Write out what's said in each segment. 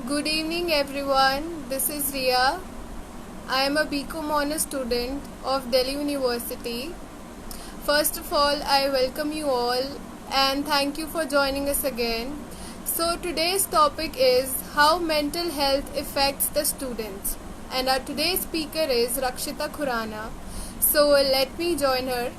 Good evening, everyone. This is Ria. I am a BCom Honors student of Delhi University. First of all, I welcome you all and thank you for joining us again. So, today's topic is how mental health affects the students, and our today's speaker is Rakshita Khurana. So, let me join her.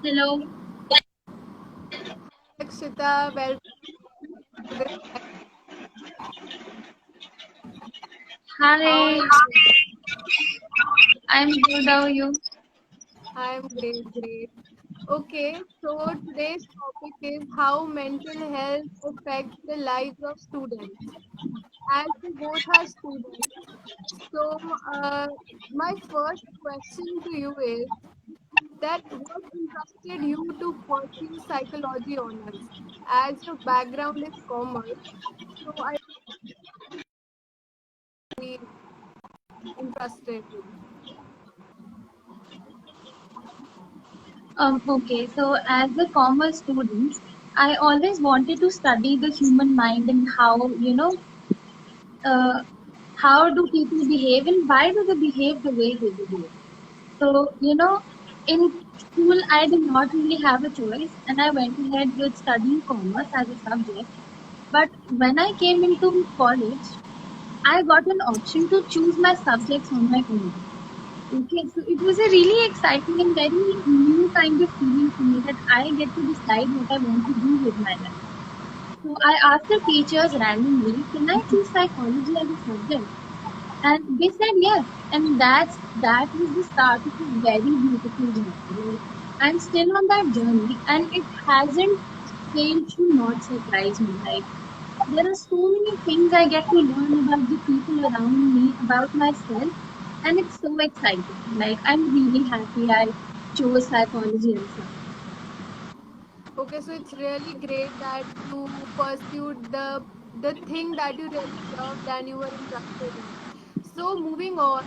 Hello. Rakshita, welcome to this. How are Hi. you? I'm good. How are you? I'm great, great. Okay, so today's topic is how mental health affects the lives of students. As we both are students, so my first question to you is that what interested you to pursue psychology honors? As your background is commerce, so I be interested in. Okay. So, as a commerce student, I always wanted to study the human mind and uh, how do people behave and why do they behave the way they behave. So, in school, I did not really have a choice, and I went ahead with studying commerce as a subject. But when I came into college, I got an option to choose my subjects on my own. Okay, so it was a really exciting and very new kind of feeling for me that I get to decide what I want to do with my life. So I asked the teachers randomly, can I choose psychology as a subject? And they said yes. And that was the start of a very beautiful journey. Like, I'm still on that journey and it hasn't failed to not surprise me. Like there are so many things I get to learn about the people around me, about myself, and it's so exciting. Like, I'm really happy I chose psychology and stuff. Okay, so it's really great that you pursued the thing that you really loved and you were interested in. So moving on,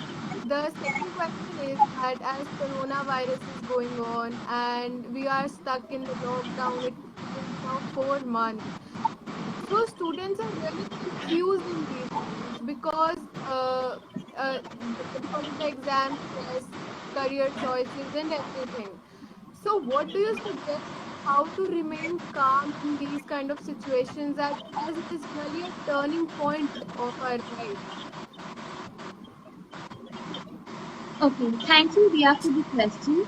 the second question is that as coronavirus is going on and we are stuck in the lockdown, it's been for 4 months. So students are really confused in these times because of the exam stress, career choices, and everything. So, what do you suggest how to remain calm in these kind of situations as it is really a turning point of our life? Okay, thank you, Ria, for the question.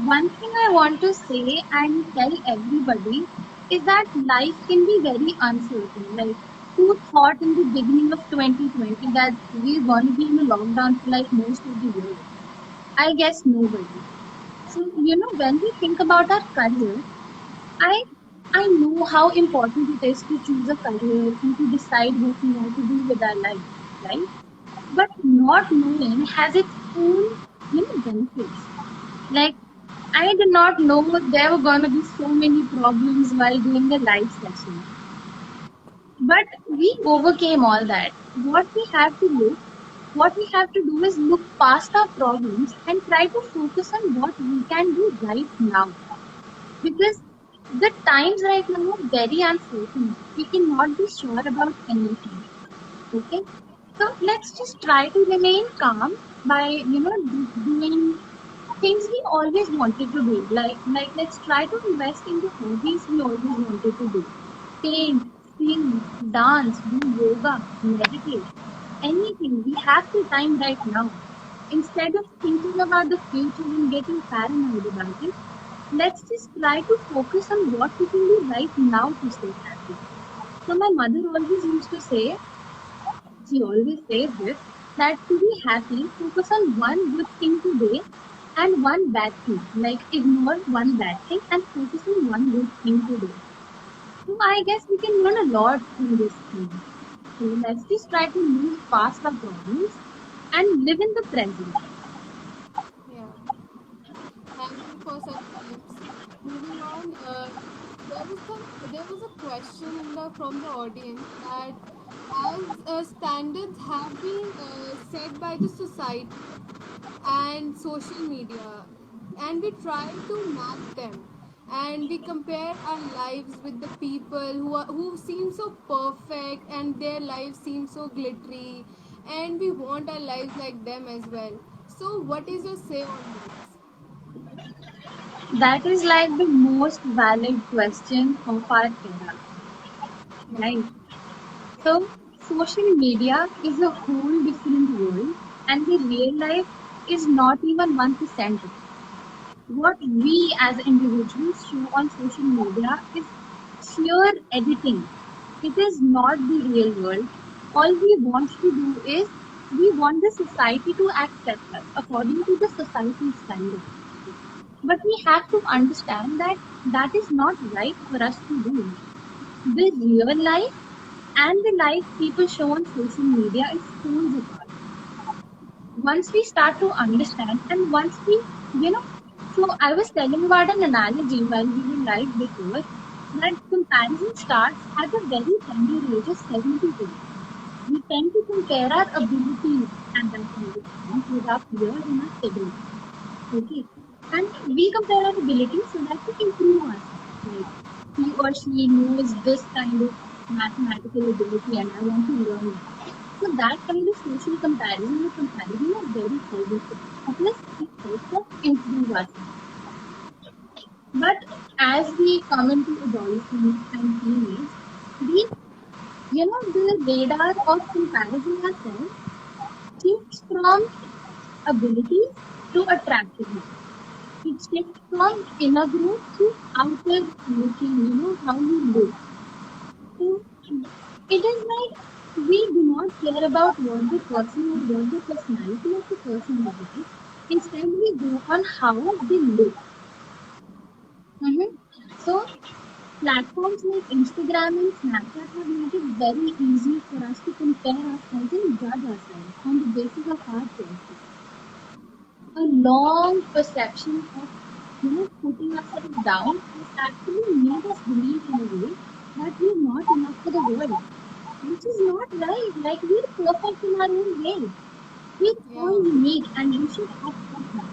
One thing I want to say and tell everybody is that life can be very uncertain. Like, who thought in the beginning of 2020 that we're going to be in a lockdown for like most of the year? I guess nobody. So, when we think about our career, I I know how important it is to choose a career and to decide what we want to do with our life, right? But not knowing has its own, benefits. Like I did not know there were gonna be so many problems while doing the live session. But we overcame all that. What we have to do is look past our problems and try to focus on what we can do right now. Because the times right now are very uncertain. We cannot be sure about anything. Okay, so let's just try to remain calm by doing things we always wanted to do. Like let's try to invest in the hobbies we always wanted to do. Paint, sing, dance, do yoga, meditate, anything. We have the time right now. Instead of thinking about the future and getting paranoid about it, let's just try to focus on what we can do right now to stay happy. So my mother always used to say, she always says this, that to be happy, focus on one good thing today and one bad thing. Like ignore one bad thing and focus on one good thing today. So I guess we can learn a lot from this thing. So let's just try to move past our problems and live in the present. Yeah, thank you for such tips. Moving on, there was a question from the audience that as standards have been set by the society and social media, and we try to match them, and we compare our lives with the people who seem so perfect, and their lives seem so glittery, and we want our lives like them as well. So what is your say on this? That is like the most valid question of our era, Yeah, right? So, social media is a whole different world, and the real life is not even 1% of it. What we as individuals show on social media is sheer editing. It is not the real world. All we want to do is we want the society to accept us according to the societal standard. But we have to understand that that is not right for us to do. The real life and the life people show on social media is poles apart. Once we start to understand and once we, you know, so I was telling about an analogy while we were live before that comparison starts at a very tender age of 7 to 8. We tend to compare our abilities at that point of time with our peers and our siblings. Okay. And we compare our abilities so that we improve ourselves. Like he or she knows this kind of mathematical ability and I want to learn that. So that kind of social comparison or comparison is very helpful because it helps us improve ourselves. But as we come into adolescence and teenage, we, the radar of comparison ourselves shifts from abilities to attractiveness. It shifts from inner growth to outer looking, how you look. So it is like we do not care about what the person or what the personality of the person is like. Instead, we go on how they look. Mhm. So platforms like Instagram and Snapchat have made it very easy for us to compare ourselves and judge ourselves on the basis of our choices. A long perception of putting ourselves down has actually made us believe in a way that we're not enough for the world, which is not right. Like we're perfect in our own way. We're all yeah, unique and we should accept that.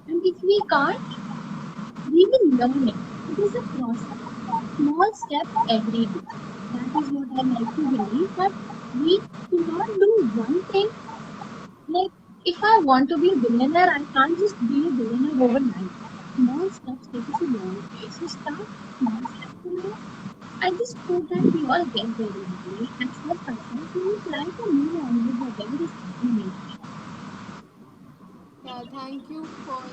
And if we can't, we will learn it. It is a process, small steps every day. That is what I like to believe, that we cannot do one thing. Like, if I want to be a billionaire, I can't just be a billionaire overnight. Small steps take us a long way. So start small steps today. I just hope that we all get there eventually, accept ourselves, and we try to move on with whatever is happening. yeah. Thank you for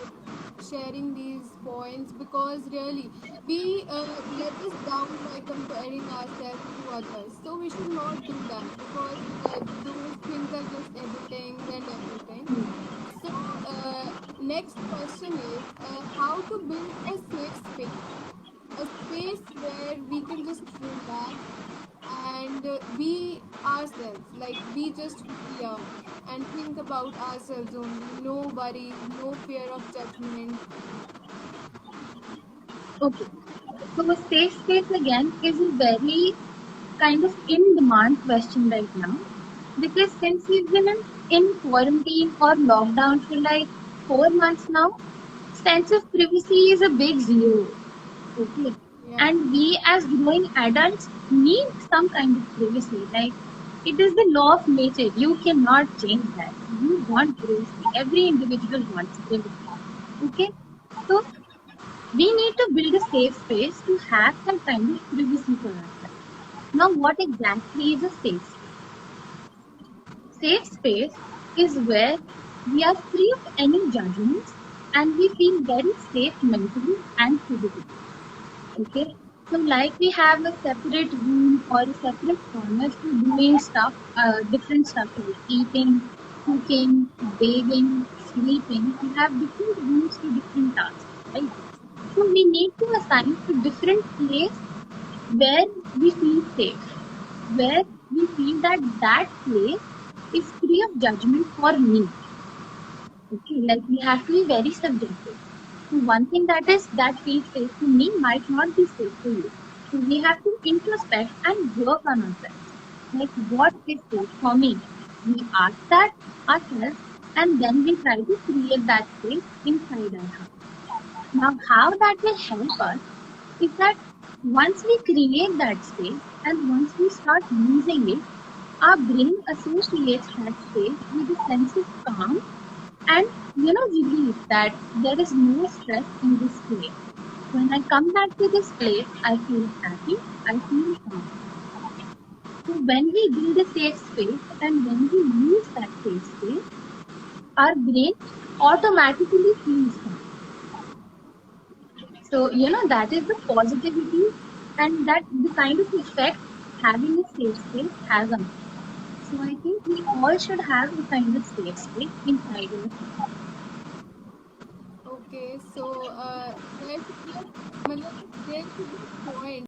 sharing these points, because really we let us down by comparing ourselves to others. So we should not do that, because those things are just editing and everything. So next question is how to build a safe space, a space where we can just relax and be ourselves, like be just who we are, and think about ourselves only, no worries, no fear of judgment. Okay, so a safe space again is a very kind of in demand question right now because since we've been in quarantine or lockdown for like 4 months now, sense of privacy is a big zero. Okay. Yeah, And we as growing adults need some kind of privacy. Like it is the law of nature. You cannot change that. You want privacy. Every individual wants privacy. Okay. So we need to build a safe space to have some kind of privacy for ourselves. Now, what exactly is a safe space? Safe space is where we are free of any judgments and we feel very safe mentally and physically. Okay. So like we have a separate room or a separate corner for doing stuff, different stuff like eating, cooking, bathing, sleeping. We have different rooms for different tasks, right? So we need to assign a different place where we feel safe, where we feel that that place is free of judgment for me. Okay, like we have to be very subjective. So one thing that feels safe to me might not be safe to you. So we have to introspect and work on ourselves. Like, what is safe for me? We ask that ourselves and then we try to create that space inside our heart. Now, how that will help us is that once we create that space and once we start using it, our brain associates that space with a sense of calm and relief that there is no stress in this place. When I come back to this place, I feel happy, I feel calm. So when we build a safe space and when we use that safe space, our brain automatically feels calm. So that is the positivity and that the kind of effect having a safe space has on us. So I think we all should have a kind of safe space inside ourselves. Okay, so there should be there should be a point.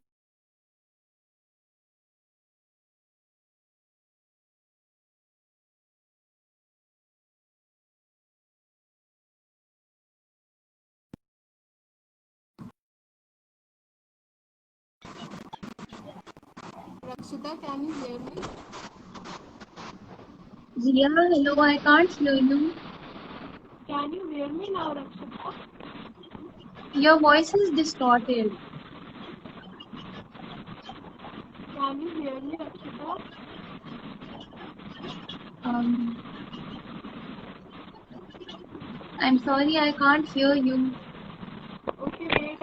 Rakshita, can you hear me? Ria, hello, I can't hear you. Can you hear me now, Rakshita? Your voice is distorted. Can you hear me, Rakshita? Um, I'm sorry, I can't hear you. Okay, wait,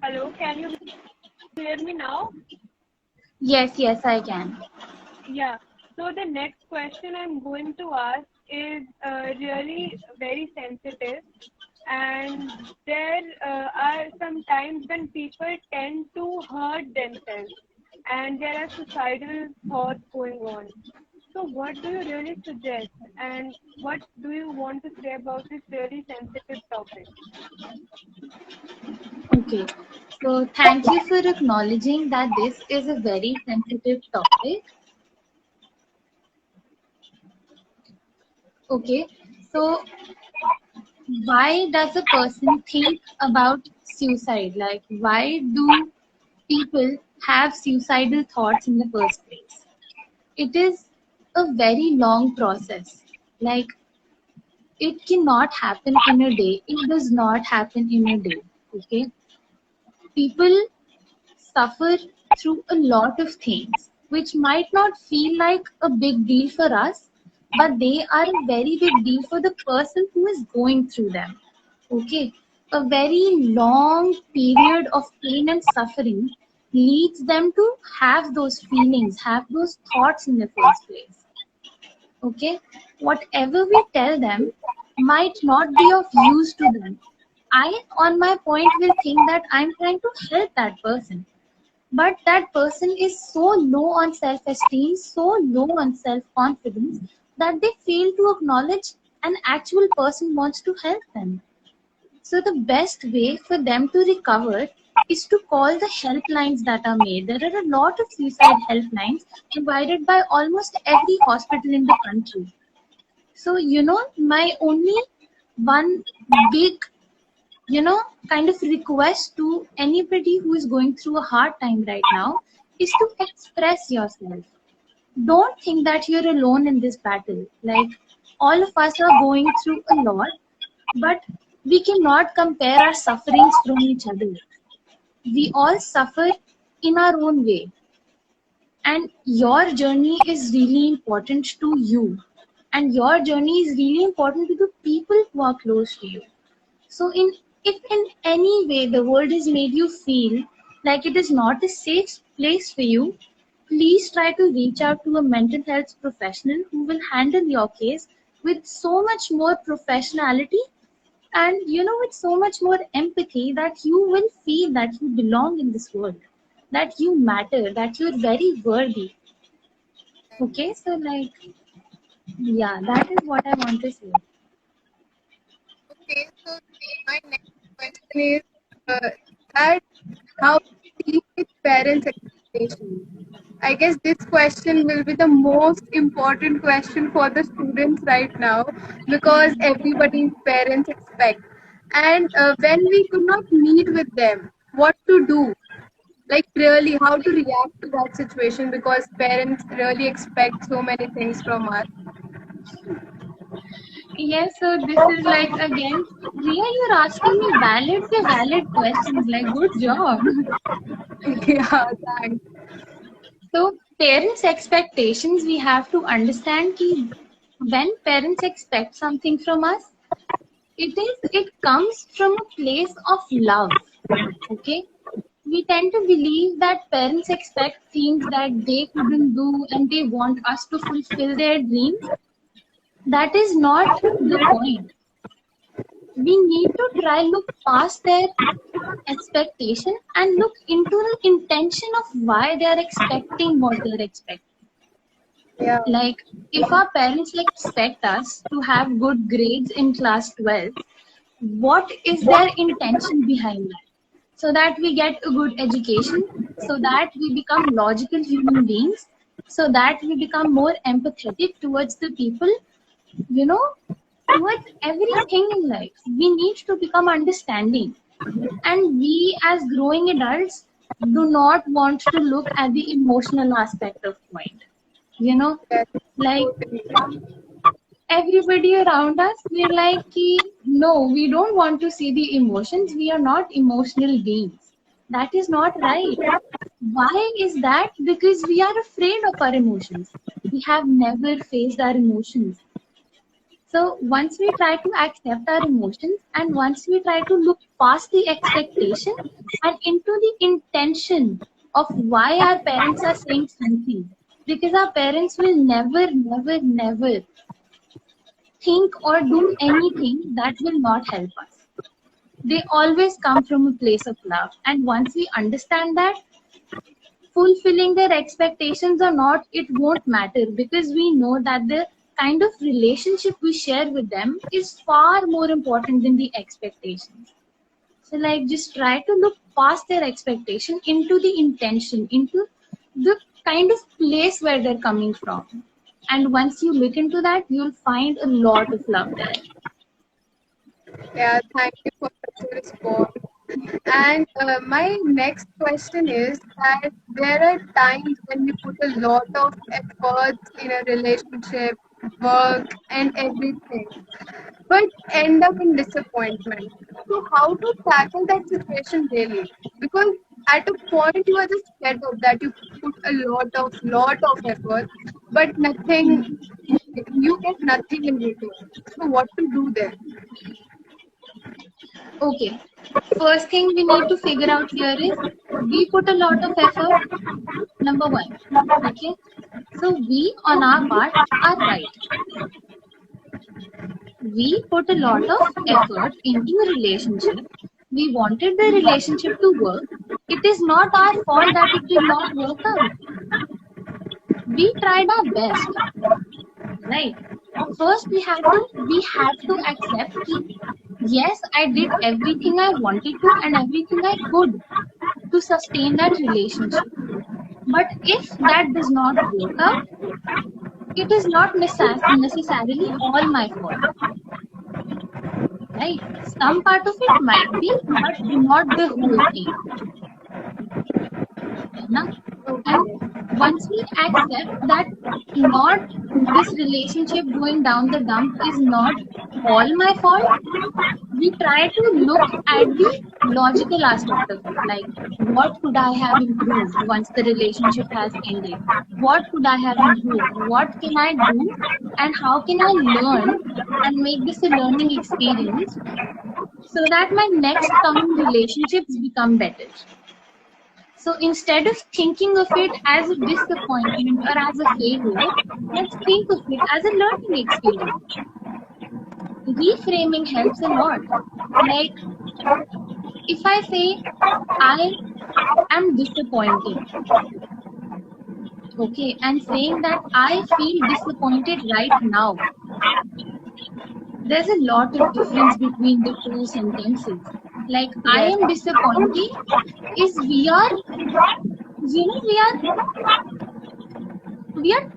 hello, can you hear me now? Yes, yes, I can. Yeah. So the next question I'm going to ask is really very sensitive, and there are some times when people tend to hurt themselves, and there are suicidal thoughts going on. So, what do you really suggest, and what do you want to say about this really sensitive topic? Okay. So thank you for acknowledging that this is a very sensitive topic. Okay. So why does a person think about suicide? Like, why do people have suicidal thoughts in the first place? It is a very long process. Like, it cannot happen in a day. It does not happen in a day. Okay. People suffer through a lot of things which might not feel like a big deal for us, but they are a very big deal for the person who is going through them. Okay, a very long period of pain and suffering leads them to have those feelings, have those thoughts in the first place. Okay, whatever we tell them might not be of use to them. I, on my point, will think that I'm trying to help that person, but that person is so low on self esteem, so low on self confidence that they fail to acknowledge an actual person wants to help them. So, the best way for them to recover is to call the helplines that are made. There are a lot of suicide helplines provided by almost every hospital in the country. So, my only one big kind of request to anybody who is going through a hard time right now is to express yourself. Don't think that you're alone in this battle. Like, all of us are going through a lot, but we cannot compare our sufferings from each other. We all suffer in our own way, and your journey is really important to you, and your journey is really important to the people who are close to you. So, if in any way the world has made you feel like it is not a safe place for you, please try to reach out to a mental health professional who will handle your case with so much more professionality and with so much more empathy that you will feel that you belong in this world, that you matter, that you're very worthy. Okay, so like, yeah, that is what I want to say. Okay, so my next question is that how we deal with parents' expectations. I guess this question will be the most important question for the students right now because everybody's parents expect. And when we could not meet with them, what to do? Like really how to react to that situation because parents really expect so many things from us. Yes, so this is like again, Ria, you're asking me valid questions. Like, good job. Yeah, thanks. So, parents' expectations, we have to understand कि when parents expect something from us, it comes from a place of love. Okay, we tend to believe that parents expect things that they couldn't do and they want us to fulfill their dreams. That is not the point. We need to try look past their expectation and look into the intention of why they are expecting what they're expecting. Yeah, Like, if our parents expect us to have good grades in class 12, what is their intention behind that? So that we get a good education, so that we become logical human beings, so that we become more empathetic towards the people, you know, towards everything in life. We need to become understanding. And we, as growing adults, do not want to look at the emotional aspect of mind. You know, yes, like totally. everybody around us, we're like, no, we don't want to see the emotions. We are not emotional beings. That is not right. Why is that? Because we are afraid of our emotions. We have never faced our emotions. So once we try to accept our emotions and once we try to look past the expectation and into the intention of why our parents are saying something, because our parents will never think or do anything that will not help us. They always come from a place of love. And once we understand that, fulfilling their expectations or not, it won't matter because we know that the kind of relationship we share with them is far more important than the expectations. So, like, just try to look past their expectation into the intention, into the kind of place where they're coming from. And once you look into that, you'll find a lot of love there. Yeah, thank you for such a response. And my next question is that there are times when we put a lot of efforts in a relationship, work, and everything, but end up in disappointment. So, how to tackle that situation really? Because at a point you are just fed up that you put a lot of effort, but nothing, you get nothing in return. So, what to do there? Okay, first thing we need to figure out here is we put a lot of effort, number one. Okay, so we on our part are right. We put a lot of effort into a relationship. We wanted the relationship to work. It is not our fault that it did not work out. We tried our best, right? First, we have to accept that yes, I did everything I wanted to and everything I could to sustain that relationship. But if that does not work out, it is not necessarily all my fault, right? Some part of it might be, but not the whole thing. Na? And Okay. once we accept that not this relationship going down the dump is not all my fault, we try to look at the logical aspect of it. Like, what could I have improved once the relationship has ended? What could I have improved? What can I do? And how can I learn and make this a learning experience so that my next coming relationships become better? So instead of thinking of it as a disappointment or as a failure, let's think of it as a learning experience. Reframing helps a lot. Like, if I say I am disappointed, okay, and saying that I feel disappointed right now, there's a lot of difference between the two sentences. Like, I Yes. am disappointed is we are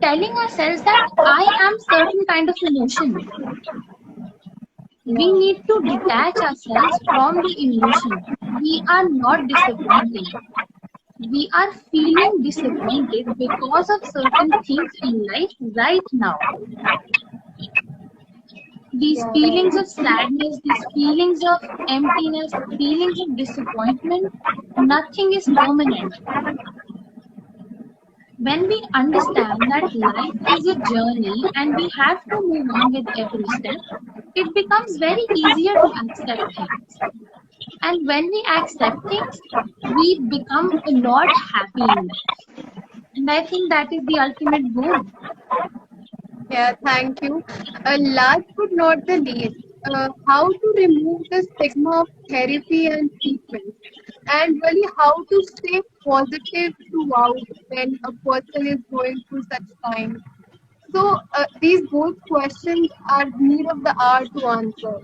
telling ourselves that I am certain kind of emotion. We Yeah. need to detach ourselves from the emotion. We are not disappointed. we are feeling disappointed because of certain things in life right now. These Yeah, feelings right. of sadness, these feelings of emptiness, feelings of disappointment, nothing is permanent. When we understand that life is a journey and we have to move on with every step, it becomes very easier to accept things. And when we accept things, we become a lot happy in life. And I think that is the ultimate goal. Yeah, thank you. Last but not the least, how to remove the stigma of therapy and treatment, and really how to stay positive throughout when a person is going through such time. So these both questions are need of the hour to answer.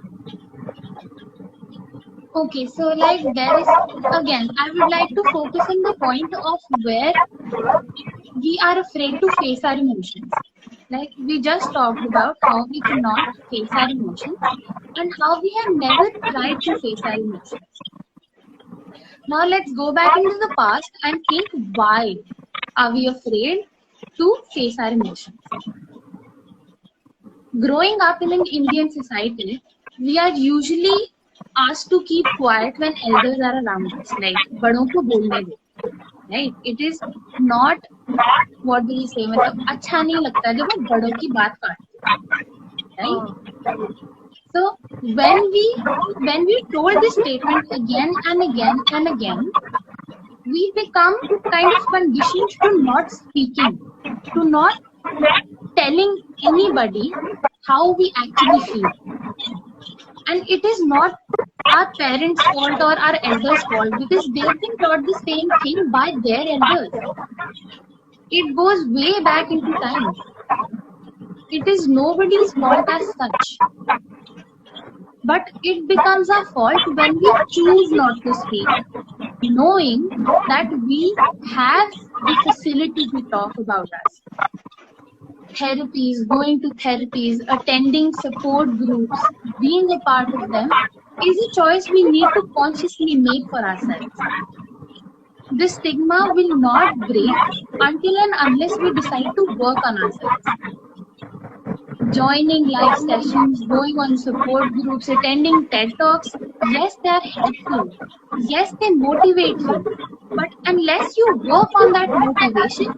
Okay, so like there is, again, I would like to focus on the point of where we are afraid to face our emotions. Like we just talked about how we cannot face our emotions and how we have never tried to face our emotions. Now let's go back into the past and think, why are we afraid to face our emotions? Growing up in an Indian society, we are usually asked to keep quiet when elders are around us, like बड़ों को बोलने दो, right? It is not, what do we say, मतलब अच्छा नहीं लगता जब वो बड़ों की बात काटते, right? Uh, So when we told this statement again and again and again, we become kind of conditioned to not speaking, to not telling anybody how we actually feel. And it is not our parents' fault or our elders' fault because they've been taught the same thing by their elders. It goes way back into time. It is nobody's fault as such. But it becomes our fault when we choose not to speak, knowing that we have the facility to talk about us. Therapies, going to therapies, attending support groups, being a part of them is a choice we need to consciously make for ourselves. This stigma will not break until and unless we decide to work on ourselves. Joining live sessions, going on support groups, attending TED Talks, yes, they are helpful. Yes, they motivate you. But unless you work on that motivation,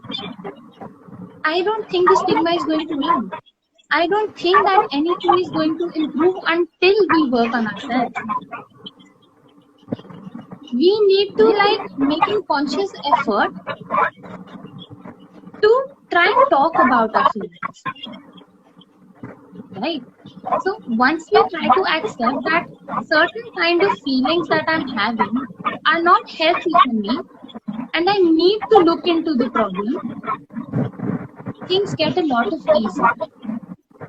I don't think the stigma is going to end. I don't think that anything is going to improve until we work on ourselves. We need to like making conscious effort to try and talk about our feelings, right? So once we try to accept that certain kind of feelings that I'm having are not healthy for me and I need to look into the problem, things get a lot of easier.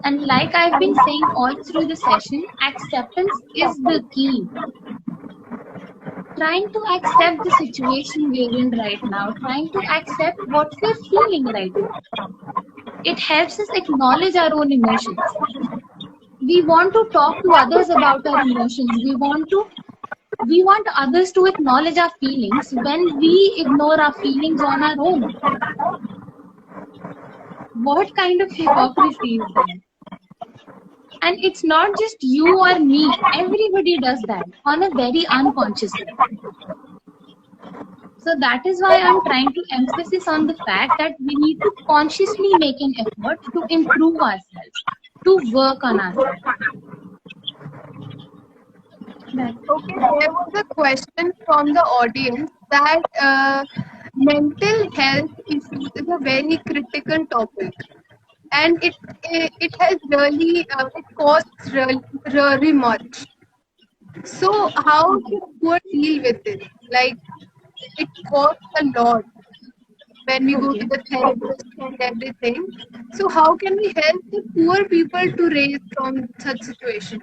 And like I've been saying all through the session, acceptance is the key. Trying to accept the situation we're in right now, trying to accept what we're feeling right now. It helps us acknowledge our own emotions. We want to talk to others about our emotions. We want others to acknowledge our feelings when we ignore our feelings on our own. What kind of hypocrisy is that? And it's not just you or me. Everybody does that on a very unconscious level. So that is why I'm trying to emphasize on the fact that we need to consciously make an effort to improve ourselves, to work on ourselves. That, okay, there was a question from the audience that mental health is a very critical topic, and it has really it costs really much. So how should poor deal with it? Like it costs a lot when we go to okay. the therapist and everything. So how can we help the poor people to raise from such situations?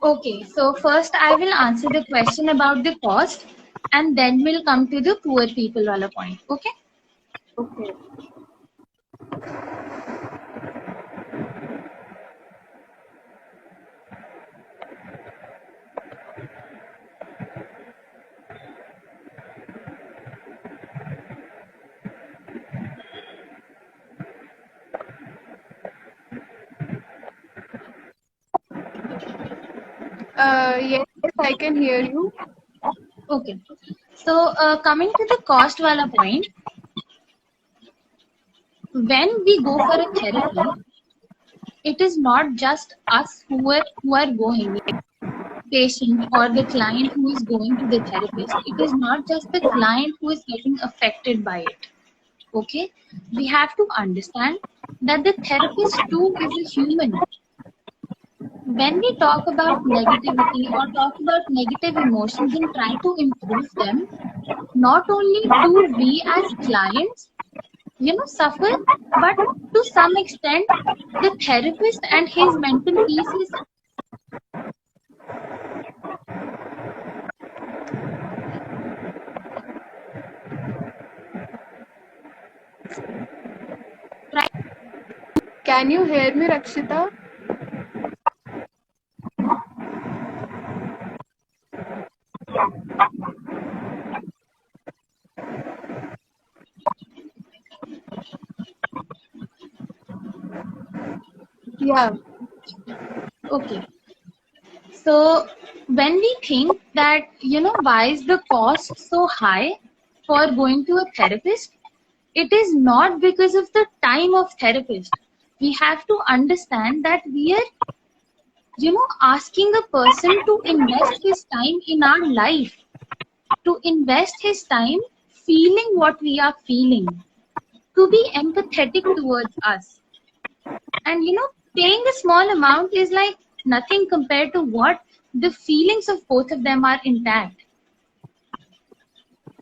Okay, so first I will answer the question about the cost and then we'll come to the poor people wala point. Okay? Okay. Yes, I can hear you. Okay. So coming to the cost wala point, when we go for a therapy, it is not just us who are going, like patient or the client who is going to the therapist. It is not just the client who is getting affected by it. Okay, we have to understand that the therapist too is a human. When we talk about negativity or talk about negative emotions and try to improve them, not only do we as clients, suffer, but to some extent, the therapist and his mental peace is Can you hear me, Rakshita? Yeah. okay. So when we think that, why is the cost so high for going to a therapist? It is not because of the time of therapist. We have to understand that we are, asking a person to invest his time in our life, to invest his time feeling what we are feeling, to be empathetic towards us. And paying a small amount is like nothing compared to what the feelings of both of them are intact.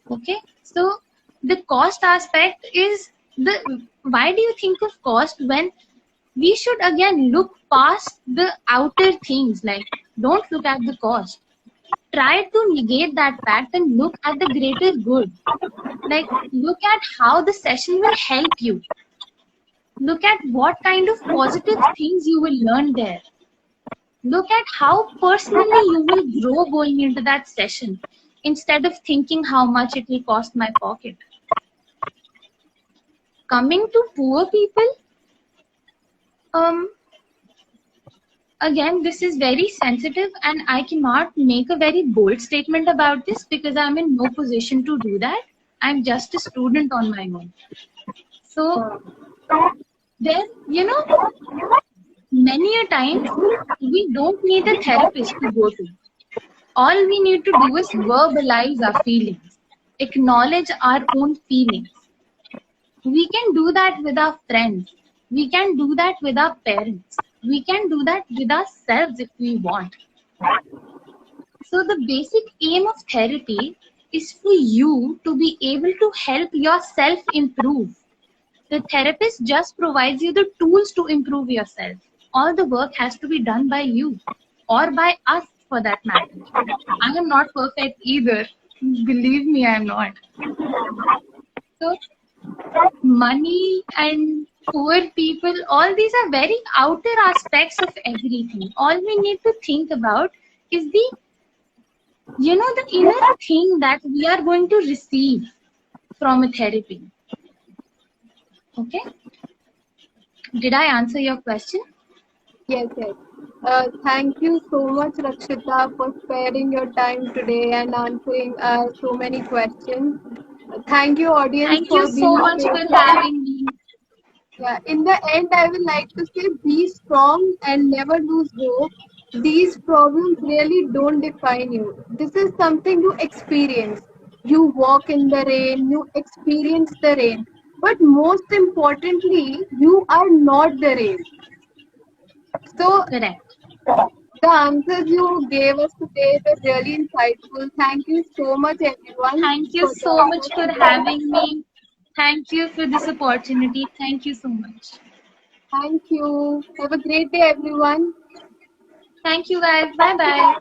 Okay, so the cost aspect is the why do you think of cost when we should again look past the outer things, like don't look at the cost, try to negate that fact and look at the greater good, like look at how the session will help you, look at what kind of positive things you will learn there, look at how personally you will grow going into that session instead of thinking how much it will cost my pocket. Coming to poor people, um again, this is very sensitive and I cannot make a very bold statement about this because I'm in no position to do that. I'm just a student on my own. So there, many a times we don't need a therapist to go to. All we need to do is verbalize our feelings, acknowledge our own feelings. We can do that with our friends. We can do that with our parents. We can do that with ourselves if we want. So the basic aim of therapy is for you to be able to help yourself improve. The therapist just provides you the tools to improve yourself. All the work has to be done by you or by us for that matter. I am not perfect either. Believe me, I am not. So money and poor people, all these are very outer aspects of everything. All we need to think about is the inner thing that we are going to receive from a therapy. Okay, did I answer your question? Yes, yes. Thank you so much, Rakshita, for sparing your time today and answering so many questions. Thank you, audience, Thank you for so being much for patient. having me. Yeah, in the end, I would like to say be strong and never lose hope. These problems really don't define you. This is something you experience. You walk in the rain, you experience the rain. But most importantly, you are not the rain. So, Correct. the answers you gave us today were really insightful. Thank you so much, everyone, Thank you for so joining much us for today. having me. Thank you for this opportunity. Thank you so much. Thank you. Have a great day, everyone. Thank you guys. Bye bye.